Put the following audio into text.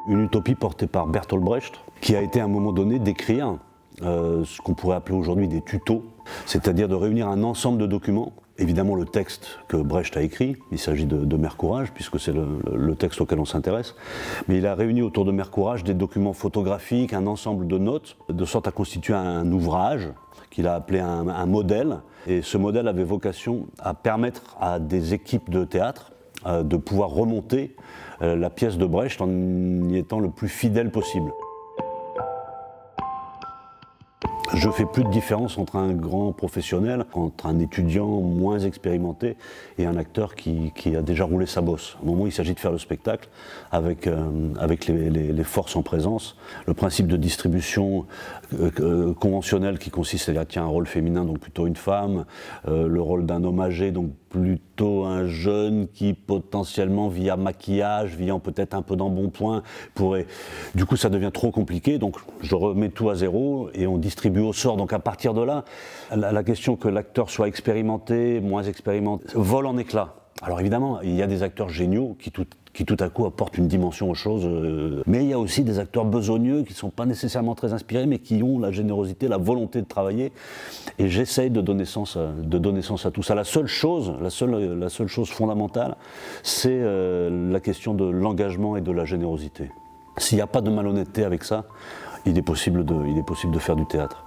Une utopie portée par Bertolt Brecht, qui a été à un moment donné d'écrire ce qu'on pourrait appeler aujourd'hui des tutos, c'est-à-dire de réunir un ensemble de documents. Évidemment le texte que Brecht a écrit, il s'agit de Mère Courage, puisque c'est le texte auquel on s'intéresse, mais il a réuni autour de Mère Courage des documents photographiques, un ensemble de notes, de sorte à constituer un ouvrage qu'il a appelé un modèle, et ce modèle avait vocation à permettre à des équipes de théâtre de pouvoir remonter la pièce de Brecht en y étant le plus fidèle possible. Je fais plus de différence entre un grand professionnel, entre un étudiant moins expérimenté et un acteur qui a déjà roulé sa bosse. Au moment où il s'agit de faire le spectacle, avec les forces en présence, le principe de distribution conventionnel qui consiste à dire tiens, un rôle féminin, donc plutôt une femme, le rôle d'un homme âgé, donc plutôt un jeune qui potentiellement via maquillage, via peut-être un peu d'embonpoint, pourrait... Du coup ça devient trop compliqué, donc je remets tout à zéro et on distribue au sort. Donc à partir de là, la question que l'acteur soit expérimenté, moins expérimenté, vole en éclats. Alors évidemment, il y a des acteurs géniaux qui tout à coup apportent une dimension aux choses, mais il y a aussi des acteurs besogneux qui ne sont pas nécessairement très inspirés, mais qui ont la générosité, la volonté de travailler, et j'essaye de donner sens à tout ça. La seule chose fondamentale, c'est la question de l'engagement et de la générosité. S'il n'y a pas de malhonnêteté avec ça, il est possible de faire du théâtre.